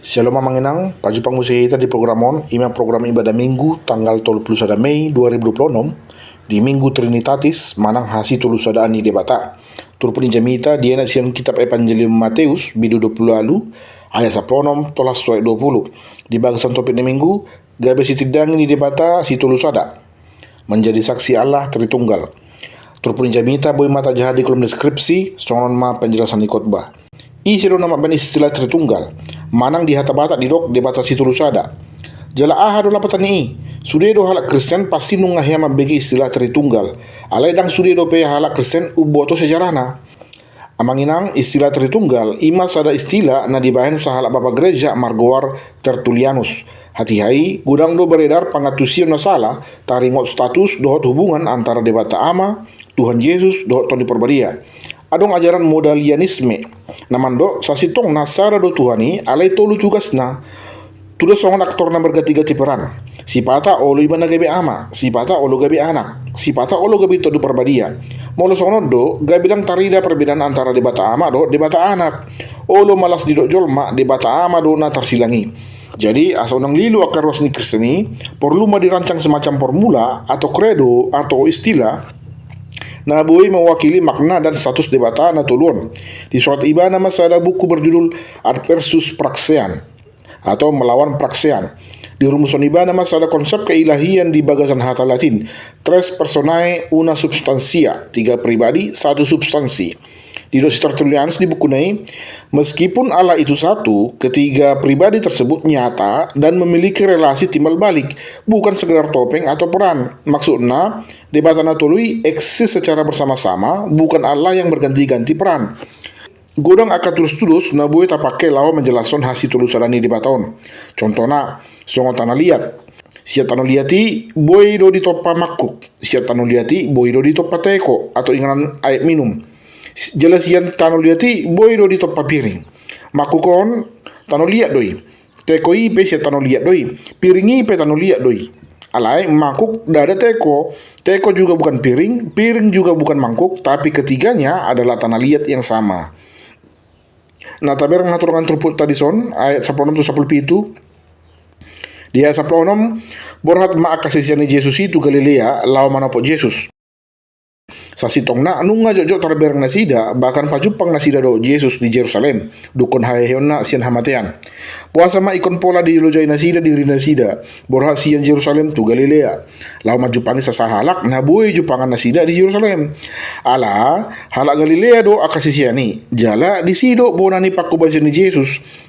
Shalom manginang, pajupang musihita di programon, ima program ibadah minggu tanggal 31 Mei 2026 di Minggu Trinitatis manang hasi tulusada ani debata. Turpun jamita dia nasian kitab Evangelium Matius bidu 20 lalu ayat 10 tolas 20. Di bagasan topik ni minggu, gabe si tidang ini debata si tulusada menjadi saksi Allah Tritunggal. Turpun jamita boy mata jahat di kolom deskripsi, songon ma penjelasan di khotbah. Isi do nama ben istilah Tritunggal. Manang di hata-bata di dok debata si tulusada. Jala aha do lapatan ni. Sudah do halak Kristen pasti nungah yang mabegi istilah Tritunggal. Alai dang sudah do pe halak Kristen uboto sejarahna. Amanginang istilah Tritunggal ima sada istilah na dibahen sahalak bapa gereja Margoar Tertullianus. Hati-hai gudang do beredar pangatusian no salah taringot status dohot hubungan antara debata ama Tuhan Yesus dohot Tony Perbadia. Adong ajaran modalianisme namando sasitong nasara do tuhani alai tolu tugasna tudo songon aktor na bergati-gati peran sipata olo ibana gabi ama sipata olo gabi anak sipata olo gabi todo perbadia molo songon do gabi lang tarida perbedaan antara debata ama do debata anak olo malas didok jolma debata ama do na tersilangi. Jadi asal nang lilu akar wasni Kristeni perlu dirancang semacam formula atau kredo atau istilah na boy mewakili makna dan status debata na tulun. Di surat iba nama ada buku berjudul Adversus Praxean atau melawan Praxean. Di rumusan iba nama ada konsep keilahian di bagasan hata Latin tres personae una substantia, tiga pribadi satu substansi. Di dosis Tertullianus di buku ini, meskipun Allah itu satu, ketiga pribadi tersebut nyata dan memiliki relasi timbal balik, bukan sekedar topeng atau peran. Maksudnya, debata natului eksis secara bersama-sama, bukan Allah yang berganti-ganti peran. Godang akan tulus-tulus, na boleh tak pakai lawa menjelaskan hasil tulusadani debaton. Contohnya, songon tanah liat. Siat tanah liati, boy do ditopa makuk. Siat tanah liati, boy do ditopa teko, atau inganan air minum. Jelas yang tano liati boy do di topa piring makukon tano liat doi tekoi pe sia tano liat doi piringi pe tano liat doi alai mangkuk dada teko juga bukan piring juga bukan mangkuk tapi ketiganya adalah tanah liat yang sama. Nah taber ngaturangan truput tadi son ayat 16 tu 17 dia 16 borhat ma akasisiani Yesus itu Galilea lau manapo Yesus sasitong na anung nga jojo tarberang nasida bahkan pajupang nasida do Yesus di Jerusalem dukon hayeon na sian hamatean puasa ma ikon pola di lojay nasida diri nasida borha sian Jerusalem tu Galilea lau majupangi sasahalak na buhay jupangan nasida di Jerusalem ala halak Galilea do akasisiani jala di sido bonani pakubajan ni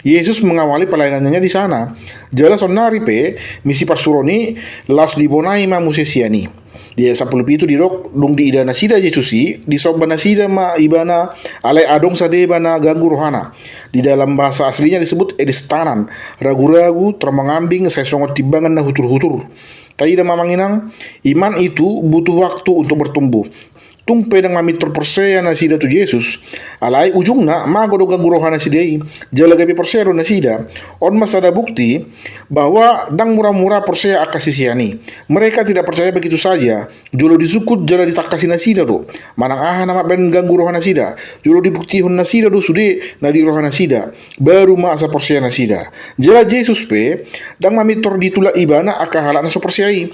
Yesus mengawali pelayanannya di sana jala sonari pe misi pasuroni laus dibonai ma musesiani. Dia 10 itu dirok dung di ida nasida Yesusi di sob nasida ma ibana alai adong sade bana ganggu rohana. Di dalam bahasa aslinya disebut edistanan, ragu-ragu termengambing saya songot timbangan na hutur-hutur. Taida mamanginang iman itu butuh waktu untuk bertumbuh. Tung pedang mami terpercaya nasida tu Yesus alai ujungna mago do ganggu rohana sidai jala gabi percaya do nasida on mas ada bukti bahwa dang murah-murah percaya akasisiani mereka tidak percaya begitu saja julo disukut jala ditakasi nasida do manang aha nama ben ganggu rohana sida julo dibukti hon nasida do sude nadi rohana sida baru ma asa percaya nasida jala Yesus pe dang mami tor ditula ibana akahala naso percayai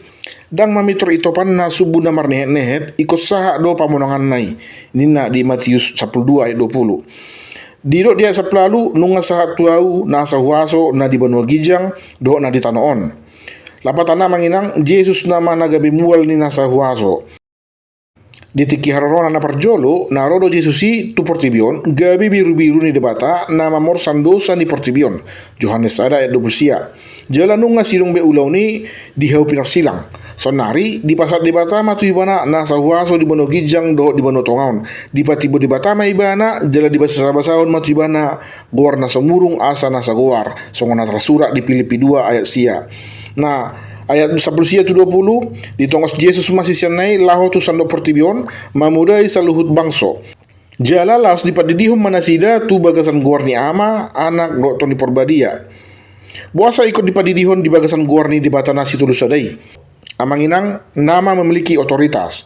dang mamitor itopan na subu na marnehet ikut saha do pamonangan nai nina di Matius 12 ayat 20 diro dia saplalu nunga saha tuau na sahuaso na di banua gijang do na di tanoon lapatana manginang Yesus nama nagabi mual ni na sahuaso di tiki harorona na parjolo na rodo Jesusi tu portibion gabi biru-biru ni debata na mamor sandosa ni portibion Yohanes ada ayat 20 jala nunga silong be ulau ni dihau pinar silang sonari di pasar debata matu ibana na sahuaso di bono gijang do di bono tongaon di patibo debata ma ibana jala di basa-basaon matu ibana goar na somurung asa na sagoar songona rasura di Filipi 2 ayat sia. Nah ayat 10 tu 20 di tongos Yesus masih sianai laho tu sando pertibion mamudai saluhut bangso jala laos di padidihum manasida tu bagasan guarni ama anak do Tony Perbadia buasa ikut di padidihon di bagasan guarni di bata nasi tulusadai amanginang nama memiliki otoritas.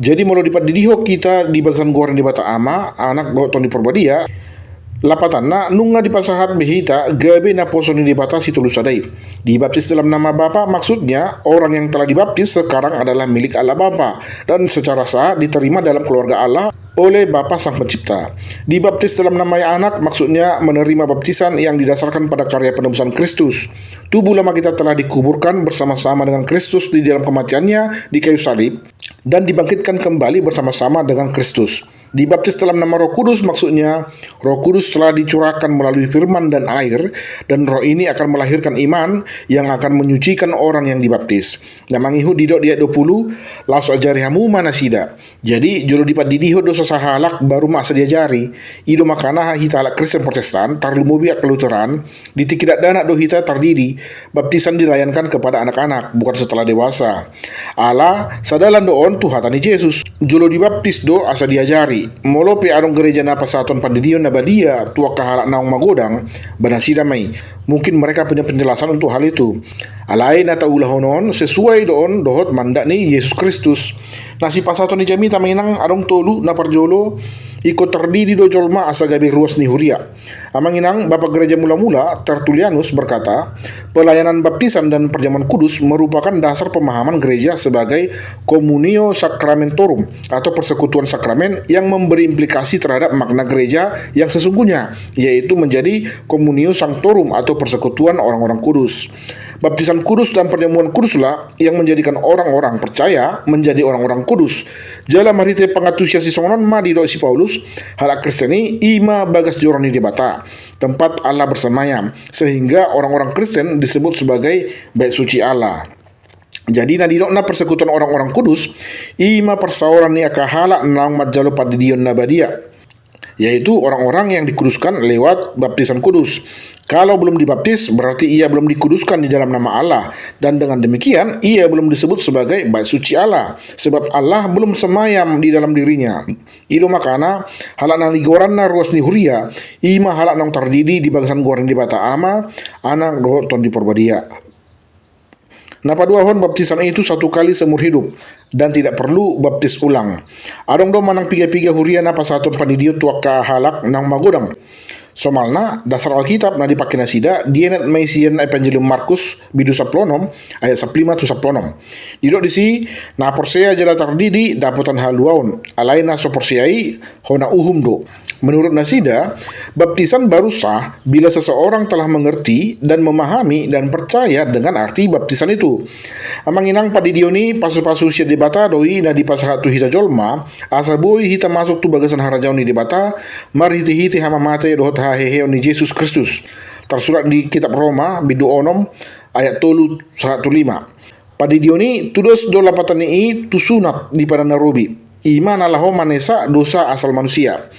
Jadi mau di padidiho kita di bagasan guarni di bata ama anak do Tony Perbadia Lapatanna nunga dipasahat behita gabe na posoni dibatasi tulusadai. Dibaptis dalam nama Bapa maksudnya orang yang telah dibaptis sekarang adalah milik Allah Bapa dan secara sah diterima dalam keluarga Allah oleh Bapa Sang Pencipta. Dibaptis dalam nama Anak maksudnya menerima baptisan yang didasarkan pada karya penebusan Kristus. Tubuh lama kita telah dikuburkan bersama-sama dengan Kristus di dalam kematiannya di kayu salib dan dibangkitkan kembali bersama-sama dengan Kristus. Dibaptis dalam nama Roh Kudus maksudnya Roh Kudus telah dicurahkan melalui firman dan air, dan roh ini akan melahirkan iman yang akan menyucikan orang yang dibaptis. Namangihu didok di ayat 20, laos ajari hamu mana sida. Jadi jolo dipat didiho dosa sahalak baru masa diajari. Ido makana hita alak Kristen Protestan tarlu mobi ak Lutheran ditikidak dana do hita tardidi. Baptisan dilayankan kepada anak-anak bukan setelah dewasa. Allah sadalan doon Tuhatani Yesus. Jolo dibaptis do asa diajari. Molope arong gereja na pasaton pandidion na badia tua kahalak naong magodang banasida may. Mungkin mereka punya penjelasan untuk hal itu. Alai na taulahonon sesuai doon dohot mandak ni Yesus Kristus. Nasi pasaton ni jami tamenang arong tolu na parjolo ikut terdiri do jolma asa gabi ruas ni huria. Amanginang Bapak Gereja Mula-Mula Tertulianus berkata, pelayanan baptisan dan perjamuan kudus merupakan dasar pemahaman gereja sebagai communio sacramentorum atau persekutuan sakramen yang memberi implikasi terhadap makna gereja yang sesungguhnya, yaitu menjadi communio sanctorum atau persekutuan orang-orang kudus. Baptisan kudus dan perjamuan kuduslah yang menjadikan orang-orang percaya menjadi orang-orang kudus. Jala marite pangatusia si songonon ma di si Paulus, halak Kristeni ima bagas joroni di bata, tempat Allah bersemayam, sehingga orang-orang Kristen disebut sebagai bait suci Allah. Jadi nadidokna persekutuan orang-orang kudus, ima persauran ni akahala naung majalo padidion nabadia, yaitu orang-orang yang dikuduskan lewat baptisan kudus. Kalau belum dibaptis, berarti ia belum dikuduskan di dalam nama Allah. Dan dengan demikian, ia belum disebut sebagai bait suci Allah. Sebab Allah belum semayam di dalam dirinya. Ido makana, halak na ligoranna ruas ni huria, ima halak nang tardidi di bagasan goreng di bata ama, anak dohot ton di porbadia. Napaduahon baptisan itu satu kali seumur hidup dan tidak perlu baptis ulang. Adong do manang piga-piga huria na pasaton panidio tuak halak nang magodang. Somalna dasar Alkitab na dipakai nasida dienet maisian Evangelium Markus bidu saplonom ayat 15 tu saplonom. Didok disi na porsea jala tardidi daputan haluaun alaina so porseai hona uhum do. Menurut nasida, baptisan baru sah bila seseorang telah mengerti dan memahami dan percaya dengan arti baptisan itu. Amanginang padidioni pasu-pasu sia debata doi na di pasahatu hita jolma asa boy hita masuk tu bagasan harajaun ni debata mar hiti-hiti hama mate dohot hahehe ni Yesus Kristus. Tersurat di kitab Roma bidu onom ayat 3:15. Padidioni tudos do lapatan ni tu sunat di pada narobi. Iman alaho manesa dosa asal manusia.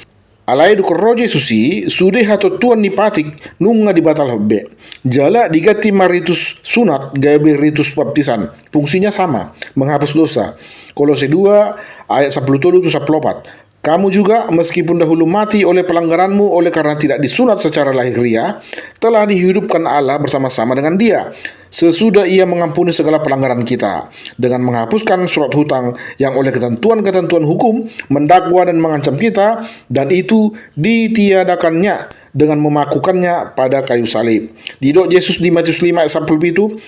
Alai du korroje susi sude hato tuan nipatik nunga dibatal hobbe. Jala digati maritus sunat gabe ritus baptisan. Fungsinya sama, menghapus dosa. Kolose 2 ayat 17 tu 14. Kamu juga meskipun dahulu mati oleh pelanggaranmu oleh karena tidak disunat secara lahiriah, telah dihidupkan Allah bersama-sama dengan Dia sesudah Ia mengampuni segala pelanggaran kita dengan menghapuskan surat hutang yang oleh ketentuan-ketentuan hukum mendakwa dan mengancam kita, dan itu ditiadakannya dengan memakukannya pada kayu salib. Didok Yesus di Matius 5 ayat 10 itu,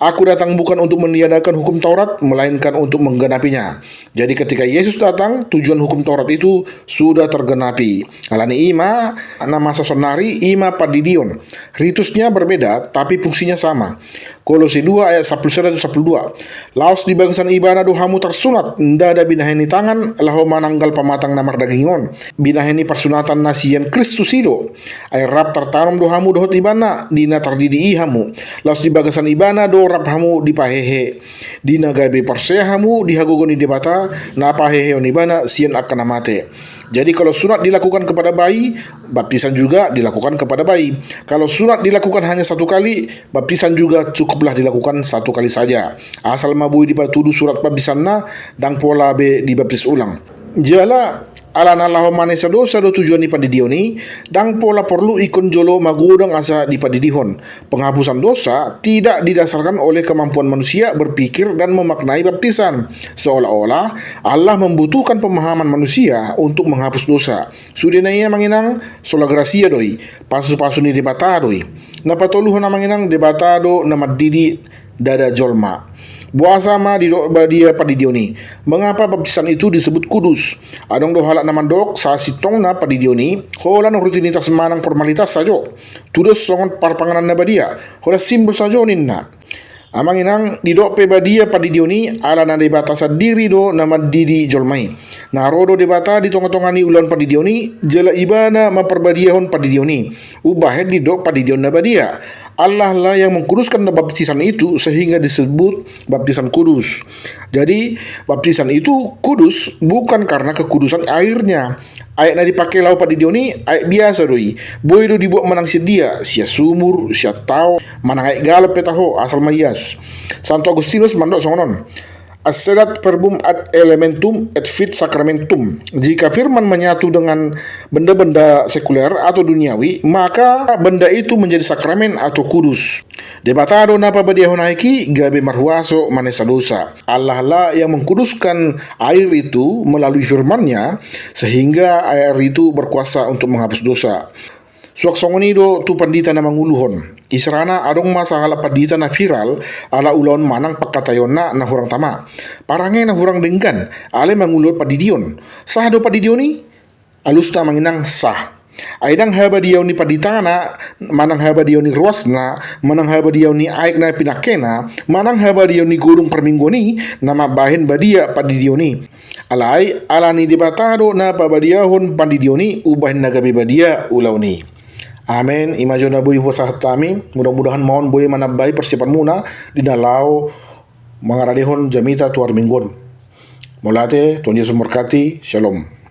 Aku datang bukan untuk meniadakan hukum Taurat, melainkan untuk menggenapinya. Jadi ketika Yesus datang, tujuan hukum Taurat itu sudah tergenapi. Alani ima, nama sasonari, ima padidion. Ritusnya berbeda, tapi fungsinya sama. Kolose 2 ayat 11-12. Laos di bangsan ibana dohamu tersunat, ndada binaheni tangan, laho mananggal pamatang namar dagingon. Binaheni persunatan nasian Kristus ido. Ay rap tertarum dohamu dohot ibana, dina terdidi ihamu. Laos di bangsan ibana do rap hamu dipahehe. Dina gabe persehamu dihagogoni debata, na pahehe onibana sian akan amate. Jadi kalau sunat dilakukan kepada bayi, baptisan juga dilakukan kepada bayi. Kalau sunat dilakukan hanya satu kali, baptisan juga cukuplah dilakukan satu kali saja. Asal mabui dipatudu surat baptisanna dan pola be dibaptis ulang. Jala alana laho mane sa dosa do tujuan ni padidioni dang pola perlu ikon jolo magudang asa di padidihon. Penghapusan dosa tidak didasarkan oleh kemampuan manusia berpikir dan memaknai baptisan, seolah-olah Allah membutuhkan pemahaman manusia untuk menghapus dosa. Sudenaya manginang sola gracia doi pasu-pasu ni debatadoi na patoluhan na manginang debatado na madidi dada jolma. Buasa ma di badia padidioni. Mengapa baptisan itu disebut kudus? Adong do halak naman dok sa sitong na padidioni, holan rutinitas manang formalitas sajo. Tudos songon parpanganan na badia, hola simbol sajo ninna. Amang inang di dok pe badia padidioni ala na debata sa diri do nama didi jolmai. Narodo debata di tonga-tongani ulan padidioni, jela ibana memperbadiahon padidioni. Ubahed di dok padidion na badia. Allah lah yang mengkuduskan baptisan itu sehingga disebut baptisan kudus. Jadi baptisan itu kudus bukan karena kekudusan airnya. Air na dipakai lau padidioni air biasa doi. Boy do dibuat manang sedia, sia sumur, sia tau, manang air galap petaho asal mayas. Santo Agustinus mandok songonon. As-sedat verbum ad elementum et fit sacramentum. Jika firman menyatu dengan benda-benda sekuler atau duniawi, maka benda itu menjadi sakramen atau kudus. Debatado napa badiahon haiki gabe marhuaso manesa dosa. Allah lah yang mengkuduskan air itu melalui firman-Nya sehingga air itu berkuasa untuk menghapus dosa. Suak songoni do tu pandita na manguluhon. Israna adong masalah pandita na viral ala ulon manang pakatayon na hurang tama. Parange na hurang denggan ale mangulot padidion. Sah do padidioni? Alus na manginang sah. Aidang haba diyaw ni paditana, manang haba diyaw ni ruasna, manang haba diyaw ni aik na pinakena, manang haba diyaw ni gurung perminggoni, na mabahin badia padidioni. Alay, ala ni debatado na pabadiyahon padidioni, ubahin na gabi badia ulaw ni. Amin. Imajo na boy huwasahat kami. Mudah-mudahan mohon boy manabay persiapan muna di dalau mga radihon jamita tuar minggon. Mulate, Tuhan Yesus memberkati. Shalom.